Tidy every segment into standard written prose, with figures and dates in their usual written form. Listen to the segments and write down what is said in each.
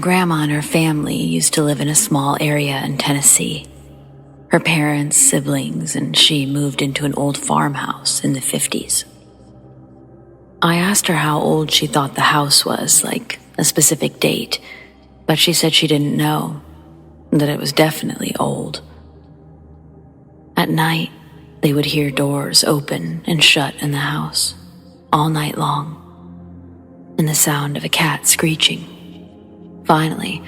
grandma and her family used to live in a small area in Tennessee. Her parents, siblings, and she moved into an old farmhouse in the 50s. I asked her how old she thought the house was, like a specific date, but she said she didn't know, that it was definitely old. At night, they would hear doors open and shut in the house, all night long, and the sound of a cat screeching. Finally,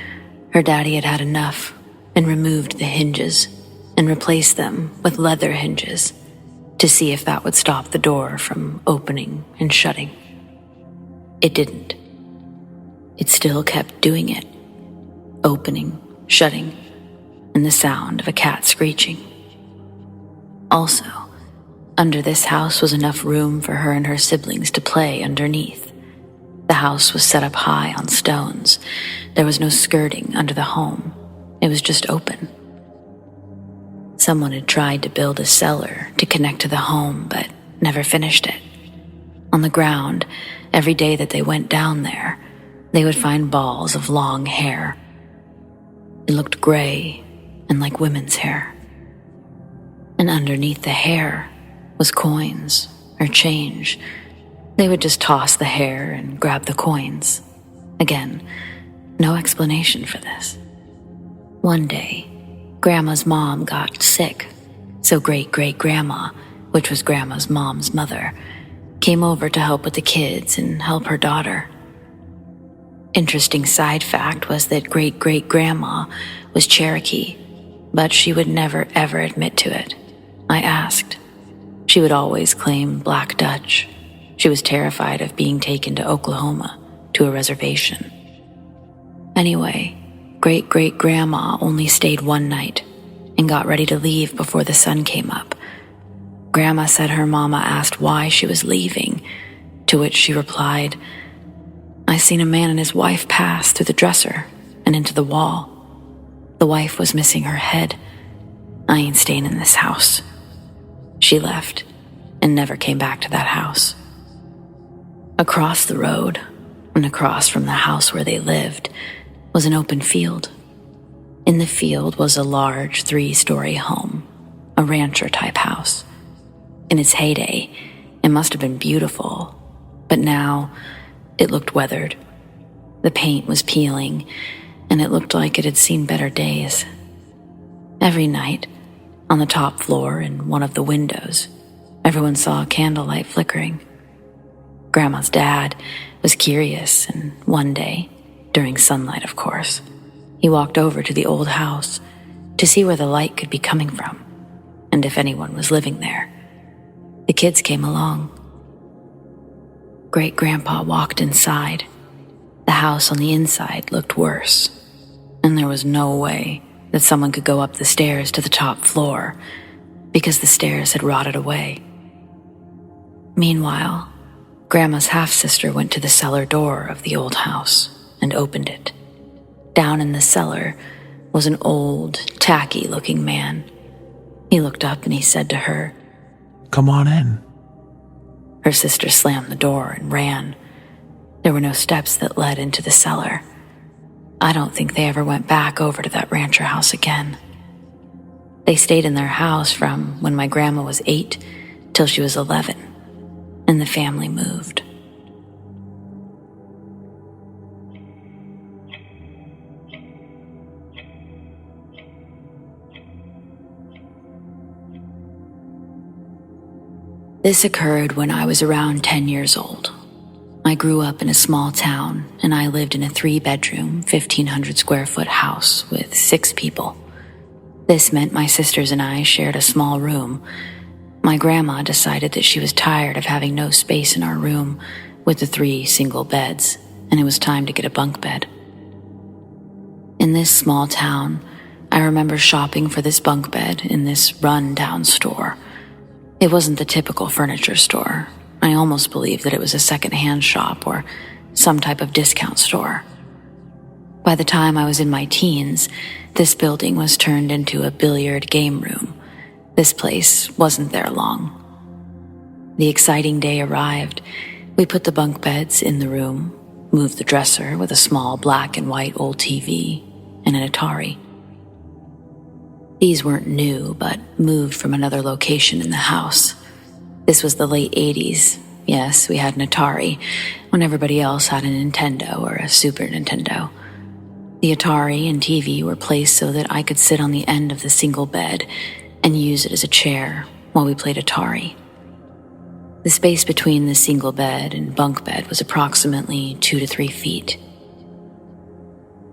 her daddy had had enough and removed the hinges and replaced them with leather hinges to see if that would stop the door from opening and shutting. It didn't. It still kept doing it, opening, shutting, and the sound of a cat screeching. Also, under this house was enough room for her and her siblings to play underneath. The house was set up high on stones. There was no skirting under the home. It was just open. Someone had tried to build a cellar to connect to the home, but never finished it. On the ground, every day that they went down there, they would find balls of long hair. It looked gray and like women's hair. And underneath the hair was coins or change. They would just toss the hair and grab the coins. Again, no explanation for this. One day, Grandma's mom got sick, so great-great-grandma, which was Grandma's mom's mother, came over to help with the kids and help her daughter. Interesting side fact was that great-great-grandma was Cherokee, but she would never ever admit to it. I asked. She would always claim Black Dutch. She was terrified of being taken to Oklahoma, to a reservation. Anyway, great-great-grandma only stayed one night and got ready to leave before the sun came up. Grandma said her mama asked why she was leaving, to which she replied, "I seen a man and his wife pass through the dresser and into the wall. The wife was missing her head. I ain't staying in this house." She left and never came back to that house. Across the road, and across from the house where they lived, was an open field. In the field was a large 3-story home, a rancher-type house. In its heyday, it must have been beautiful, but now it looked weathered. The paint was peeling, and it looked like it had seen better days. Every night, on the top floor in one of the windows, everyone saw a candlelight flickering. Grandma's dad was curious, and one day, during sunlight of course, he walked over to the old house to see where the light could be coming from, and if anyone was living there. The kids came along. Great-grandpa walked inside. The house on the inside looked worse, and there was no way that someone could go up the stairs to the top floor because the stairs had rotted away. Meanwhile, Grandma's half-sister went to the cellar door of the old house and opened it. Down in the cellar was an old, tacky-looking man. He looked up and he said to her, "Come on in." Her sister slammed the door and ran. There were no steps that led into the cellar. I don't think they ever went back over to that rancher house again. They stayed in their house from when my grandma was 8 till she was 11, and the family moved. This occurred when I was around 10 years old. I grew up in a small town, and I lived in a 3-bedroom, 1,500 square foot house with 6 people. This meant my sisters and I shared a small room. My grandma decided that she was tired of having no space in our room with the 3 single beds, and it was time to get a bunk bed. In this small town, I remember shopping for this bunk bed in this run-down store. It wasn't the typical furniture store. I almost believed that it was a second-hand shop or some type of discount store. By the time I was in my teens, this building was turned into a billiard game room. This place wasn't there long. The exciting day arrived. We put the bunk beds in the room, moved the dresser with a small black and white old TV and an Atari. These weren't new, but moved from another location in the house. This was the late 80s. Yes, we had an Atari, when everybody else had a Nintendo or a Super Nintendo. The Atari and TV were placed so that I could sit on the end of the single bed and use it as a chair while we played Atari. The space between the single bed and bunk bed was approximately 2 to 3 feet.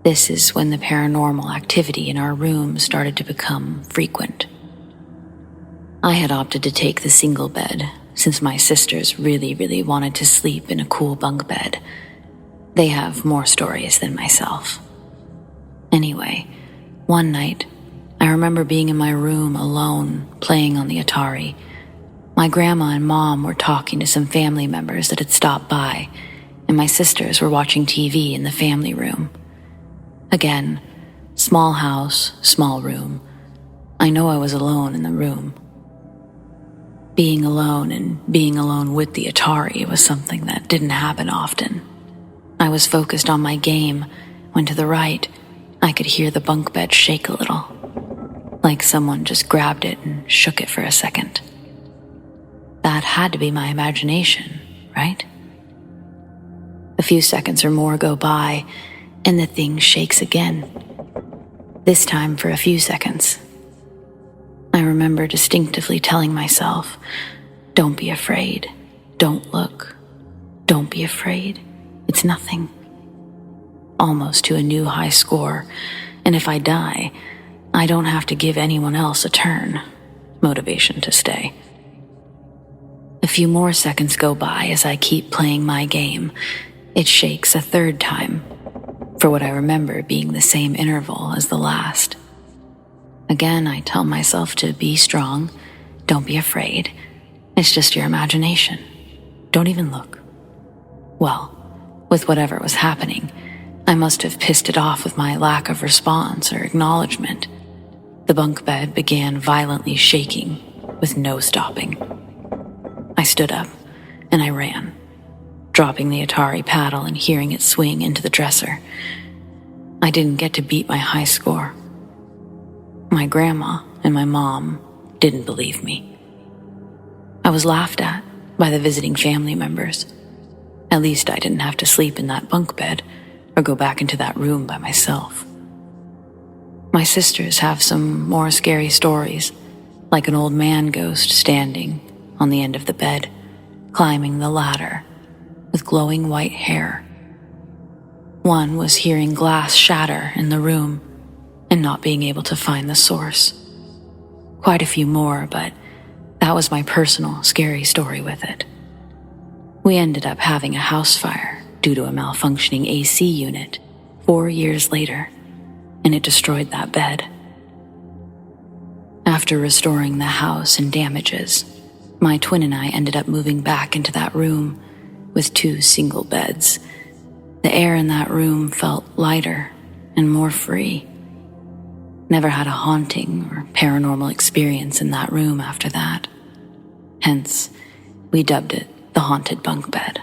This is when the paranormal activity in our room started to become frequent. I had opted to take the single bed since my sisters really wanted to sleep in a cool bunk bed. They have more stories than myself. Anyway, one night, I remember being in my room alone, playing on the Atari. My grandma and mom were talking to some family members that had stopped by, and my sisters were watching TV in the family room. Again, small house, small room. I know I was alone in the room. Being alone and being alone with the Atari was something that didn't happen often. I was focused on my game when to the right, I could hear the bunk bed shake a little, like someone just grabbed it and shook it for a second. That had to be my imagination, right? A few seconds or more go by, and the thing shakes again. This time for a few seconds. I remember distinctively telling myself, "Don't be afraid. Don't look. Don't be afraid. It's nothing." Almost to a new high score, and if I die, I don't have to give anyone else a turn. Motivation to stay. A few more seconds go by as I keep playing my game. It shakes a third time, for what I remember being the same interval as the last. Again, I tell myself to be strong, don't be afraid. It's just your imagination. Don't even look. Well, with whatever was happening, I must have pissed it off with my lack of response or acknowledgement. The bunk bed began violently shaking with no stopping. I stood up and I ran, dropping the Atari paddle and hearing it swing into the dresser. I didn't get to beat my high score. My grandma and my mom didn't believe me. I was laughed at by the visiting family members. At least I didn't have to sleep in that bunk bed or go back into that room by myself. My sisters have some more scary stories, like an old man ghost standing on the end of the bed, climbing the ladder with glowing white hair. One was hearing glass shatter in the room and not being able to find the source. Quite a few more, but that was my personal scary story with it. We ended up having a house fire due to a malfunctioning AC unit 4 years later, and it destroyed that bed. After restoring the house and damages, my twin and I ended up moving back into that room with 2 single beds. The air in that room felt lighter and more free. Never had a haunting or paranormal experience in that room after that. Hence, we dubbed it the haunted bunk bed.